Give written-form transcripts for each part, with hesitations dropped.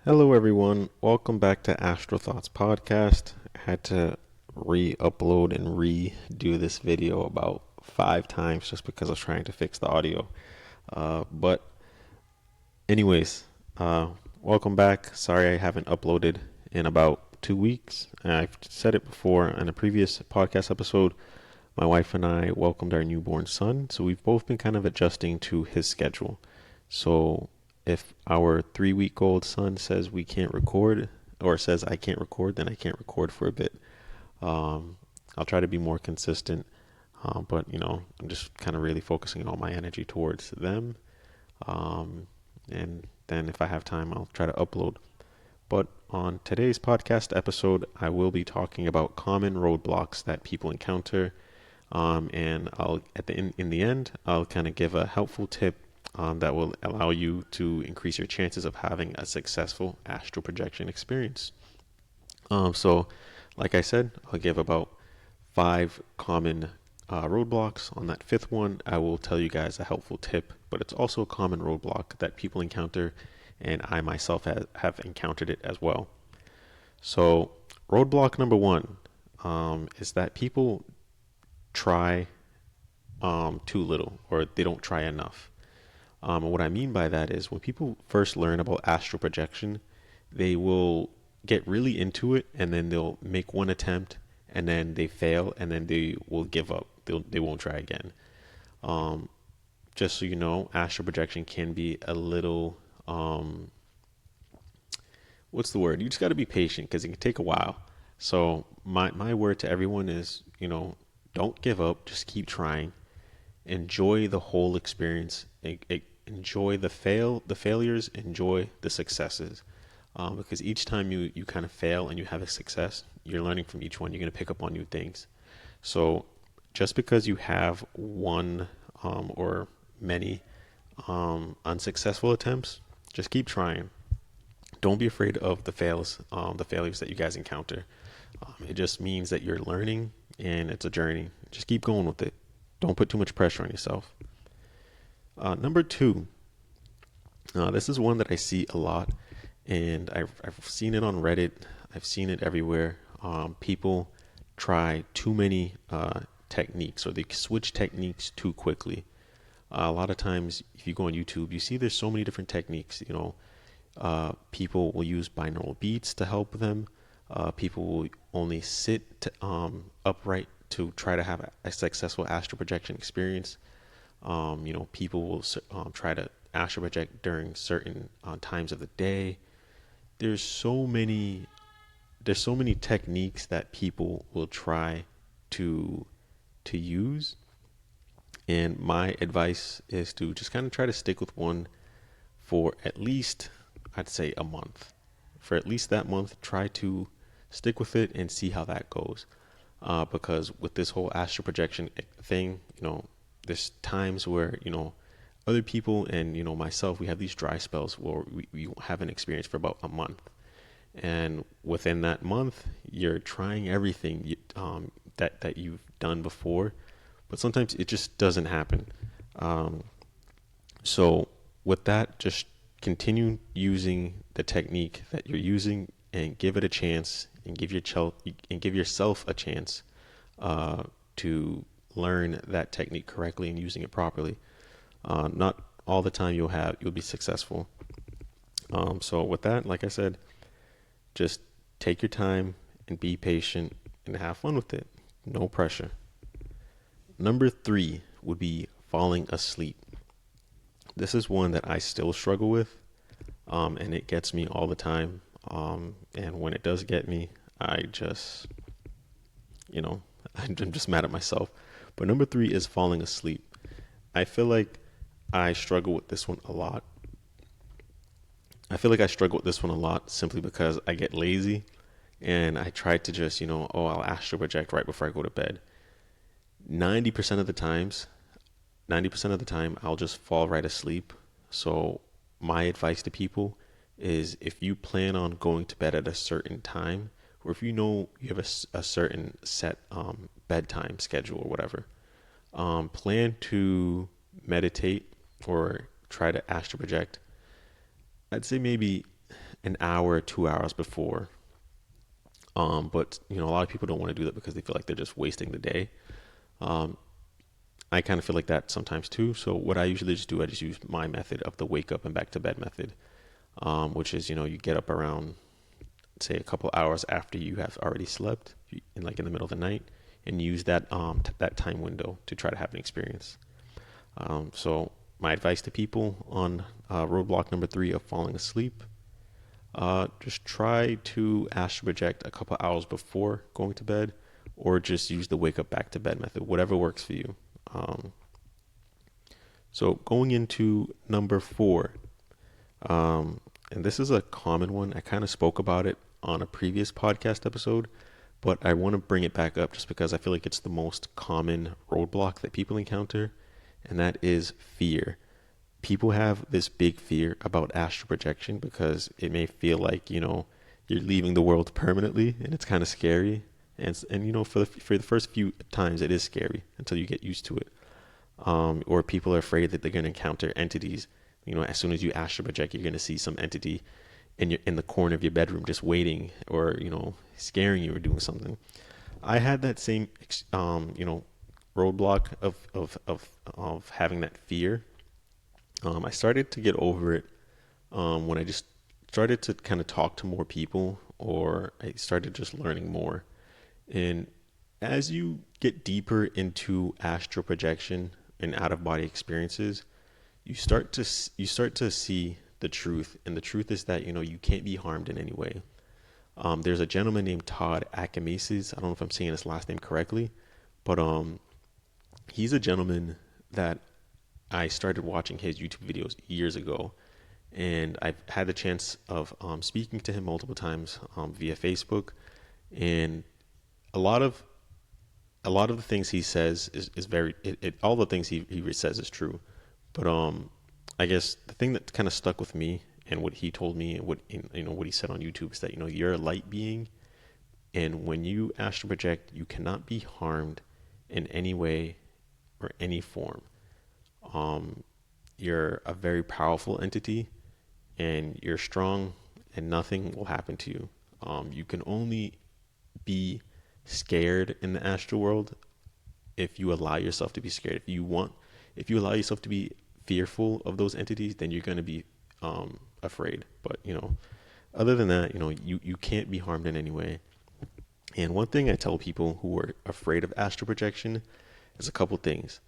Hello, everyone. Welcome back to Astral Thoughts Podcast. I had to re-upload and redo this video about 5 times just because I was trying to fix the audio. But anyways, welcome back. Sorry I haven't uploaded in about 2 weeks. I've said it before in a previous podcast episode. My wife and I welcomed our newborn son, so we've both been kind of adjusting to his schedule. So if our 3-week-old son says we can't record or says I can't record, then I can't record for a bit. I'll try to be more consistent, but I'm just kind of really focusing all my energy towards them. And then if I have time, I'll try to upload. But on today's podcast episode, I will be talking about common roadblocks that people encounter. And I'll in the end, I'll kind of give a helpful tip that will allow you to increase your chances of having a successful astral projection experience. So, like I said, I'll give about 5 common roadblocks. On that fifth one, I will tell you guys a helpful tip, but it's also a common roadblock that people encounter, and I myself have encountered it as well. So, roadblock number one is that people try too little, or they don't try enough. And what I mean by that is when people first learn about astral projection, they will get really into it and then they'll make one attempt and then they fail and then they will give up. They won't try again. Just so you know, astral projection can be a little, what's the word? You just got to be patient because it can take a while. So my word to everyone is, don't give up. Just keep trying. Enjoy the whole experience. Enjoy the failures. Enjoy the successes. Because each time you kind of fail and you have a success, you're learning from each one. You're going to pick up on new things. So just because you have one or many unsuccessful attempts, just keep trying. Don't be afraid of the failures that you guys encounter. It just means that you're learning and it's a journey. Just keep going with it. Don't put too much pressure on yourself. Number two, this is one that I see a lot, and I've seen it on Reddit. I've seen it everywhere. People try too many techniques, or they switch techniques too quickly. A lot of times, if you go on YouTube, you see there's so many different techniques. People will use binaural beats to help them. People will only sit upright to try to have a successful astral projection experience. People will try to astral project during certain times of the day. There's so many techniques that people will try to use, and my advice is to just kind of try to stick with one for at least, I'd say, a month. For at least that month, try to stick with it and see how that goes. Because with this whole astral projection thing, there's times where, other people and, myself, we have these dry spells where we haven't experienced for about a month. And within that month, you're trying everything that you've done before, but sometimes it just doesn't happen. So with that, just continue using the technique that you're using and give it a chance and give yourself a chance to learn that technique correctly and using it properly. Not all the time you'll be successful. So with that, like I said, just take your time and be patient and have fun with it. No pressure. Number 3 would be falling asleep. This is one that I still struggle with, and it gets me all the time. And when it does get me, I just, I'm just mad at myself. But number 3 is falling asleep. I feel like I struggle with this one a lot. Simply because I get lazy and I try to just, I'll astral project right before I go to bed. 90% of the time, I'll just fall right asleep. So my advice to people is if you plan on going to bed at a certain time, or if you know you have a certain set bedtime schedule or whatever, plan to meditate or try to astral project. I'd say maybe an hour, 2 hours before. But a lot of people don't want to do that because they feel like they're just wasting the day. Um, I kind of feel like that sometimes too. So what I usually just do, I just use my method of the wake up and back to bed method, which is, you get up around, say, a couple hours after you have already slept, in the middle of the night, and use that time window to try to have an experience. So my advice to people on roadblock number 3 of falling asleep: just try to astral project a couple hours before going to bed, or just use the wake up back to bed method, whatever works for you. Um, so going into number 4, and this is a common one. I kind of spoke about it on a previous podcast episode, but I want to bring it back up just because I feel like it's the most common roadblock that people encounter, and that is fear. People have this big fear about astral projection because it may feel like, you're leaving the world permanently, and it's kind of scary. And for the first few times it is scary until you get used to it. Or people are afraid that they're going to encounter entities. As soon as you astral project, you're going to see some entity in the corner of your bedroom just waiting, or scaring you or doing something. I had that same roadblock of having that fear. I started to get over it when I just started to kind of talk to more people, or I started just learning more. And as you get deeper into astral projection and out of body experiences, you start to see the truth, and the truth is that you can't be harmed in any way. There's a gentleman named Todd Akamesis. I don't know if I'm saying his last name correctly, but he's a gentleman that I started watching his YouTube videos years ago, and I've had the chance of speaking to him multiple times via Facebook, and a lot of the things he says is very all the things he says is true, but I guess the thing that kind of stuck with me and what he told me and what he said on YouTube is that you're a light being, and when you astral project, you cannot be harmed in any way or any form. You're a very powerful entity, and you're strong, and nothing will happen to you. You can only be scared in the astral world if you allow yourself to be scared. If you allow yourself to be fearful of those entities, then you're going to be afraid. But other than that, you can't be harmed in any way. And one thing I tell people who are afraid of astral projection is a couple things.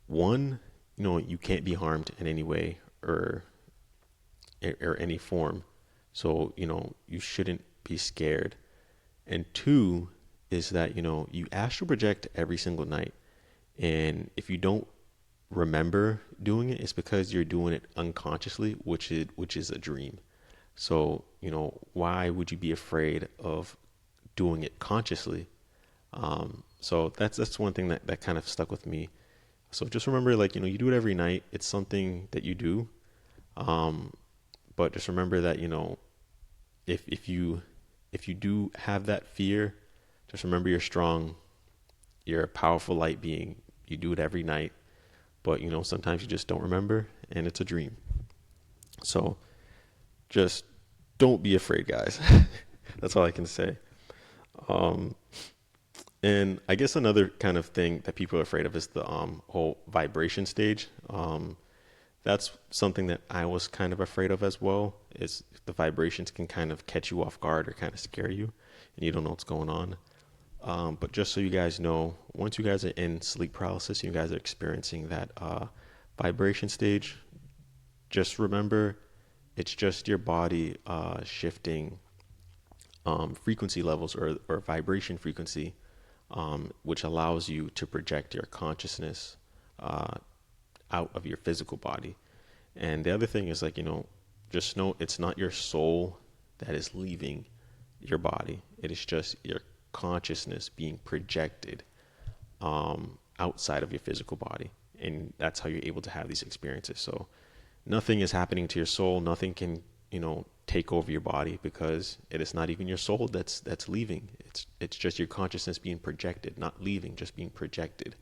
One, you can't be harmed in any way or any form, so you shouldn't be scared. And two is that you astral project every single night, and if you don't remember doing it, it's because you're doing it unconsciously, which is a dream. So why would you be afraid of doing it consciously? So that's one thing that kind of stuck with me. So just remember, you do it every night. It's something that you do. But just remember that, if you do have that fear, just remember you're strong. You're a powerful light being. You do it every night. But, sometimes you just don't remember, and it's a dream. So just don't be afraid, guys. That's all I can say. And I guess another kind of thing that people are afraid of is the whole vibration stage. That's something that I was kind of afraid of as well. Is the vibrations can kind of catch you off guard or kind of scare you, and you don't know what's going on. But just so you guys know, once you guys are in sleep paralysis, you guys are experiencing that vibration stage, just remember it's just your body shifting frequency levels or vibration frequency, which allows you to project your consciousness out of your physical body. And the other thing is just know it's not your soul that is leaving your body. It is just your consciousness being projected outside of your physical body. And that's how you're able to have these experiences. So nothing is happening to your soul. Nothing can, take over your body, because it is not even your soul that's leaving. It's just your consciousness being projected, not leaving, just being projected.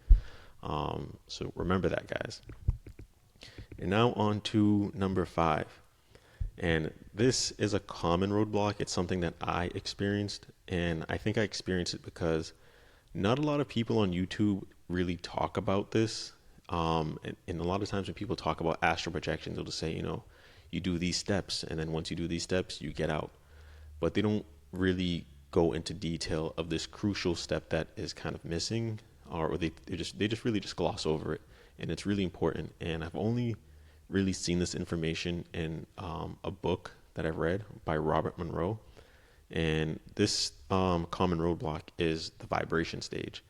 So remember that, guys. And now on to number 5. And this is a common roadblock. It's something that I experienced, and I think I experienced it because not a lot of people on YouTube really talk about this. And a lot of times when people talk about astral projections, they'll just say, you do these steps, and then once you do these steps, you get out. But they don't really go into detail of this crucial step that is kind of missing, or they just really just gloss over it, and it's really important. And I've only really seen this information in a book that I've read by Robert Monroe, and this common roadblock is the vibration stage.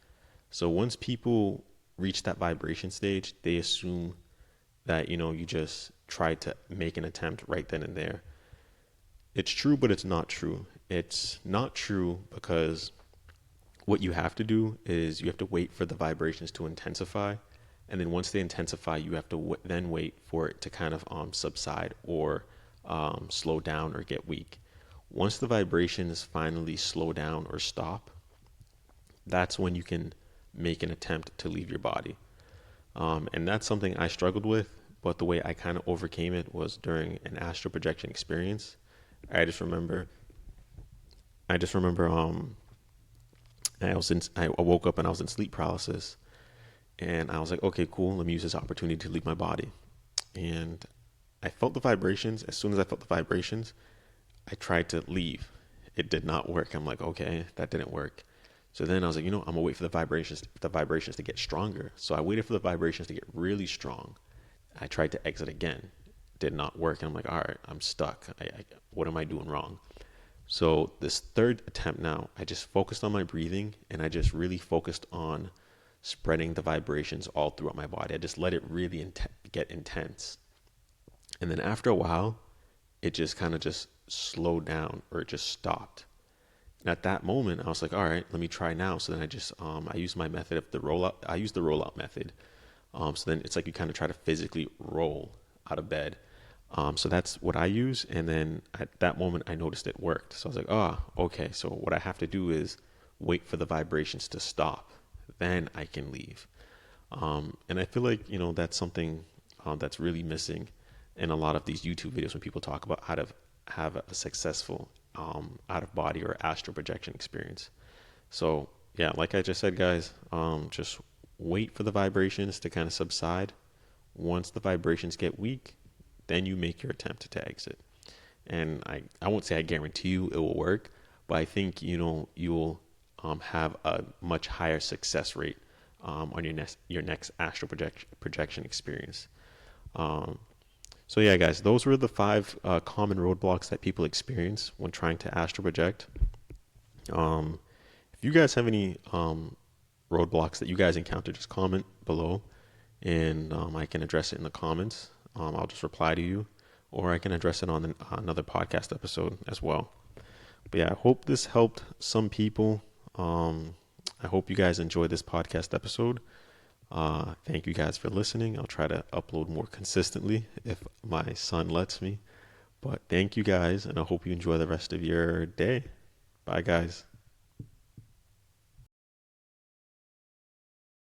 So once people reach that vibration stage, they assume that you just try to make an attempt right then and there. It's true, but it's not true. It's not true because what you have to do is you have to wait for the vibrations to intensify, and then once they intensify, you have to then wait for it to kind of subside or slow down or get weak. Once the vibrations finally slow down or stop, that's when you can make an attempt to leave your body. And that's something I struggled with, but the way I kind of overcame it was during an astral projection experience. I just remember, I woke up and I was in sleep paralysis, and I was like, okay, cool. Let me use this opportunity to leave my body. And I felt the vibrations. As soon as I felt the vibrations, I tried to leave. It did not work. I'm like, okay, that didn't work. So then I was like, I'm gonna wait for the vibrations to get stronger. So I waited for the vibrations to get really strong. I tried to exit again. Did not work. And I'm like, all right, I'm stuck. What am I doing wrong? So this third attempt now, I just focused on my breathing, and I just really focused on spreading the vibrations all throughout my body. I just let it really get intense. And then after a while, it just kind of just slowed down, or it just stopped. And at that moment, I was like, all right, let me try now. So then I used my method of the rollout. I used the rollout method. So then it's like you kind of try to physically roll out of bed. So that's what I use. And then at that moment, I noticed it worked. So I was like, okay. So what I have to do is wait for the vibrations to stop. Then I can leave. And I feel like, that's something that's really missing in a lot of these YouTube videos when people talk about how to have a successful out of body or astral projection experience. So yeah, like I just said, guys, just wait for the vibrations to kind of subside. Once the vibrations get weak, then you make your attempt to exit. And I won't say I guarantee you it will work, but I think you'll have a much higher success rate on your next astral projection experience. So yeah, guys, those were the 5 common roadblocks that people experience when trying to astral project. If you guys have any roadblocks that you guys encounter, just comment below, and I can address it in the comments. I'll just reply to you, or I can address it on another podcast episode as well. But yeah, I hope this helped some people. I hope you guys enjoyed this podcast episode. Thank you guys for listening. I'll try to upload more consistently if my son lets me. But thank you guys, and I hope you enjoy the rest of your day. Bye, guys.